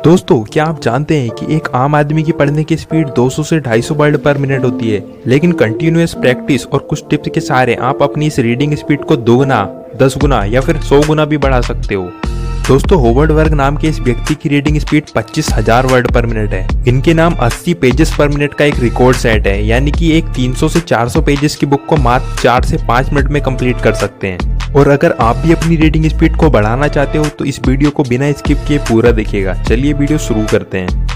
दोस्तों, क्या आप जानते हैं कि एक आम आदमी की पढ़ने की स्पीड 200 से 250 वर्ड पर मिनट होती है, लेकिन कंटिन्यूअस प्रैक्टिस और कुछ टिप्स के सहारे आप अपनी इस रीडिंग स्पीड को 2 गुना, 10 गुना या फिर 100 गुना भी बढ़ा सकते हो। दोस्तों, होवर्ड वर्ग नाम के इस व्यक्ति की रीडिंग स्पीड 25,000 वर्ड पर मिनट है। इनके नाम 80 पेजेस पर मिनट का एक रिकॉर्ड सेट है, यानी कि एक 300 से 400 पेजेस की बुक को मात्र 4 से 5 मिनट में कंप्लीट कर सकते हैं। और अगर आप भी अपनी रीडिंग स्पीड को बढ़ाना चाहते हो तो इस वीडियो को बिना स्किप किए पूरा देखिएगा। चलिए वीडियो शुरू करते हैं।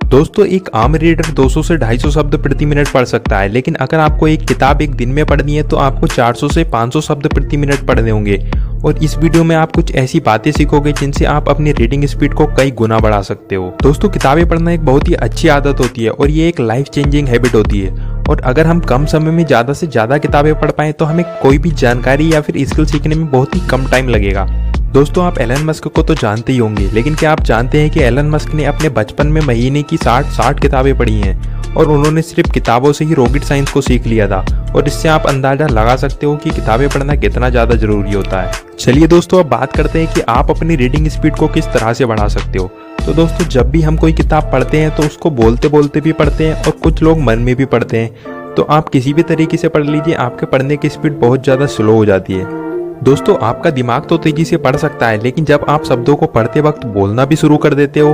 दोस्तों, एक आम रीडर 200 से 250 शब्द प्रति मिनट पढ़ सकता है, लेकिन अगर आपको एक किताब एक दिन में पढ़नी है तो आपको 400 से 500 शब्द प्रति मिनट पढ़ने होंगे। और इस वीडियो में आप कुछ ऐसी बातें सीखोगे जिनसे आप अपनी रीडिंग स्पीड को कई गुना बढ़ा सकते हो। दोस्तों, किताबें पढ़ना एक बहुत ही अच्छी आदत होती है और ये एक लाइफ चेंजिंग हैबिट होती है। और अगर हम कम समय में ज्यादा से ज्यादा किताबें पढ़ पाएं तो हमें कोई भी जानकारी या फिर स्किल सीखने में बहुत ही कम टाइम लगेगा। दोस्तों, आप एलन मस्क को तो जानते ही होंगे, लेकिन क्या आप जानते हैं कि एलन मस्क ने अपने बचपन में महीने की 60 किताबें पढ़ी हैं और उन्होंने सिर्फ किताबों से ही रॉकेट साइंस को सीख लिया था। और इससे आप अंदाजा लगा सकते हो कि किताबें पढ़ना कितना ज़्यादा ज़रूरी होता है। चलिए दोस्तों, अब बात करते हैं कि आप अपनी रीडिंग स्पीड को किस तरह से बढ़ा सकते हो। तो दोस्तों, जब भी हम कोई किताब पढ़ते हैं तो उसको बोलते बोलते भी पढ़ते हैं और कुछ लोग मन में भी पढ़ते हैं। तो आप किसी भी तरीके से पढ़ लीजिए, आपके पढ़ने की स्पीड बहुत ज़्यादा स्लो हो जाती है। दोस्तों, आपका दिमाग तो तेजी से पढ़ सकता है, लेकिन जब आप शब्दों को पढ़ते वक्त बोलना भी शुरू कर देते हो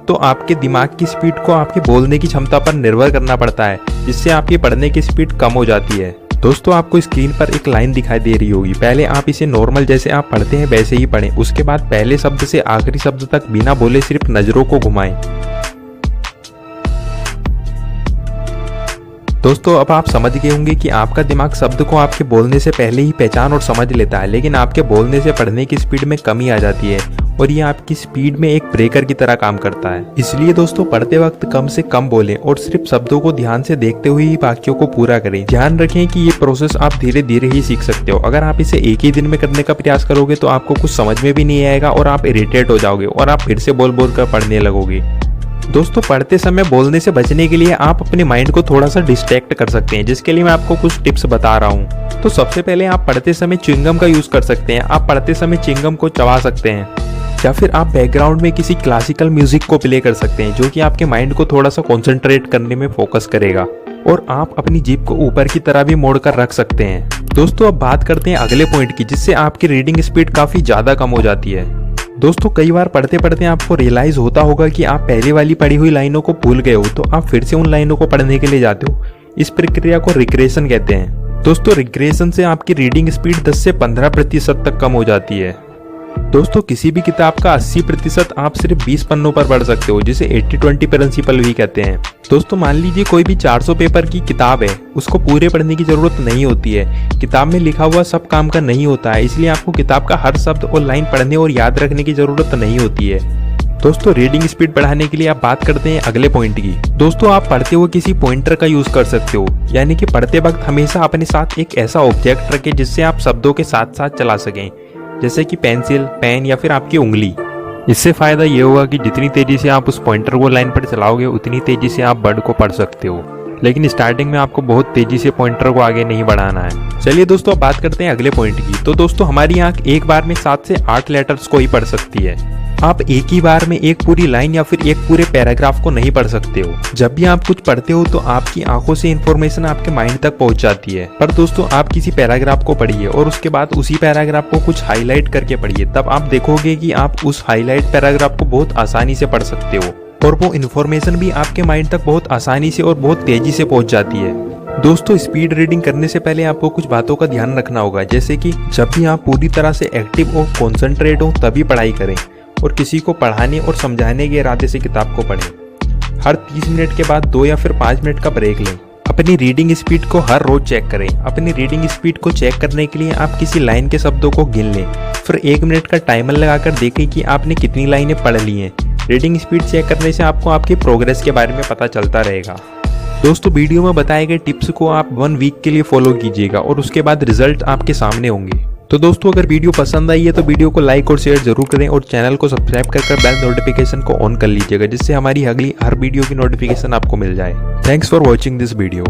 तो आपके दिमाग की स्पीड को आपके बोलने की क्षमता पर निर्भर करना पड़ता है, जिससे आपकी पढ़ने की स्पीड कम हो जाती है। दोस्तों, आपको स्क्रीन पर एक लाइन दिखाई दे रही होगी। पहले आप इसे नॉर्मल जैसे आप पढ़ते हैं वैसे ही पढ़ें। उसके बाद पहले शब्द से आखिरी शब्द तक बिना बोले सिर्फ नजरों को घुमाएं। दोस्तों, अब आप समझ गए होंगे कि आपका दिमाग शब्द को आपके बोलने से पहले ही पहचान और समझ लेता है, लेकिन आपके बोलने से पढ़ने की स्पीड में कमी आ जाती है और ये आपकी स्पीड में एक ब्रेकर की तरह काम करता है। इसलिए दोस्तों, पढ़ते वक्त कम से कम बोलें और सिर्फ शब्दों को ध्यान से देखते हुए ही वाक्यों को पूरा करें। ध्यान रखें कि ये प्रोसेस आप धीरे धीरे ही सीख सकते हो। अगर आप इसे एक ही दिन में करने का प्रयास करोगे तो आपको कुछ समझ में भी नहीं आएगा और आप इरिटेट हो जाओगे और आप फिर से बोल बोल कर पढ़ने लगोगे। दोस्तों, पढ़ते समय बोलने से बचने के लिए आप अपने माइंड को थोड़ा सा डिस्ट्रैक्ट कर सकते हैं, जिसके लिए मैं आपको कुछ टिप्स बता रहा हूँ। तो सबसे पहले आप पढ़ते समय च्युइंगम का यूज कर सकते हैं। आप पढ़ते समय च्युइंगम को चबा सकते हैं, या फिर आप बैकग्राउंड में किसी क्लासिकल म्यूजिक को प्ले कर सकते हैं, जो कि आपके माइंड को थोड़ा सा कॉन्सेंट्रेट करने में फोकस करेगा। और आप अपनी जीभ को ऊपर की तरह भी मोड़ कर रख सकते हैं। दोस्तों, अब बात करते हैं अगले पॉइंट की, जिससे आपकी रीडिंग स्पीड काफी ज्यादा कम हो जाती है। दोस्तों, कई बार पढ़ते पढ़ते आपको रियलाइज होता होगा कि आप पहले वाली पढ़ी हुई लाइनों को भूल गए हो, तो आप फिर से उन लाइनों को पढ़ने के लिए जाते हो। इस प्रक्रिया को रिग्रेशन कहते हैं। दोस्तों, रिग्रेशन से आपकी रीडिंग स्पीड 10 से 15% तक कम हो जाती है। दोस्तों, किसी भी किताब का 80% आप सिर्फ 20 पन्नों पर पढ़ सकते हो, जिसे 80-20 प्रिंसिपल भी कहते हैं। दोस्तों, मान लीजिए कोई भी 400 पेपर की किताब है, उसको पूरे पढ़ने की जरूरत नहीं होती है। किताब में लिखा हुआ सब काम का नहीं होता है, इसलिए आपको किताब का हर शब्द और लाइन पढ़ने और याद रखने की जरूरत नहीं होती है। दोस्तों, रीडिंग स्पीड बढ़ाने के लिए आप बात करते हैं अगले पॉइंट की। दोस्तों, आप पढ़ते हुए किसी पॉइंटर का यूज कर सकते हो, यानी कि पढ़ते वक्त हमेशा अपने साथ एक ऐसा ऑब्जेक्ट रखें जिससे आप शब्दों के साथ साथ चला सकें, जैसे कि पेंसिल, पेन या फिर आपकी उंगली। इससे फायदा ये होगा कि जितनी तेजी से आप उस पॉइंटर को लाइन पर चलाओगे उतनी तेजी से आप वर्ड को पढ़ सकते हो, लेकिन स्टार्टिंग में आपको बहुत तेजी से पॉइंटर को आगे नहीं बढ़ाना है। चलिए दोस्तों, अब बात करते हैं अगले पॉइंट की। तो दोस्तों, हमारी आंख एक बार में 7 से 8 लेटर्स को ही पढ़ सकती है। आप एक ही बार में एक पूरी लाइन या फिर एक पूरे पैराग्राफ को नहीं पढ़ सकते हो। जब भी आप कुछ पढ़ते हो तो आपकी आंखों से इंफॉर्मेशन आपके माइंड तक पहुंच जाती है। पर दोस्तों, आप किसी पैराग्राफ को पढ़िए और उसके बाद उसी पैराग्राफ को कुछ हाईलाइट करके पढ़िए, तब आप देखोगे कि आप उस हाईलाइट पैराग्राफ को बहुत आसानी से पढ़ सकते हो और वो इन्फॉर्मेशन भी आपके माइंड तक बहुत आसानी से और बहुत तेजी से पहुंच जाती है। दोस्तों, स्पीड रीडिंग करने से पहले आपको कुछ बातों का ध्यान रखना होगा, जैसे कि जब भी आप पूरी तरह से एक्टिव और कॉन्सेंट्रेट हो तभी पढ़ाई करें और किसी को पढ़ाने और समझाने के इरादे से किताब को पढ़ें। हर 30 मिनट के बाद 2 या फिर 5 मिनट का ब्रेक लें। अपनी रीडिंग स्पीड को हर रोज चेक करें। अपनी रीडिंग स्पीड को चेक करने के लिए आप किसी लाइन के शब्दों को गिन लें, फिर 1 मिनट का टाइमर लगाकर देखें कि आपने कितनी लाइनें पढ़ ली हैं। रीडिंग स्पीड चेक करने से आपको आपकी प्रोग्रेस के बारे में पता चलता रहेगा। दोस्तों, वीडियो में बताए गए टिप्स को आप 1 वीक के लिए फॉलो कीजिएगा और उसके बाद रिजल्ट आपके सामने होंगे। तो दोस्तों, अगर वीडियो पसंद आई है तो वीडियो को लाइक और शेयर जरूर करें और चैनल को सब्सक्राइब कर बेल नोटिफिकेशन को ऑन कर लीजिएगा, जिससे हमारी अगली हर वीडियो की नोटिफिकेशन आपको मिल जाए। Thanks for watching this video.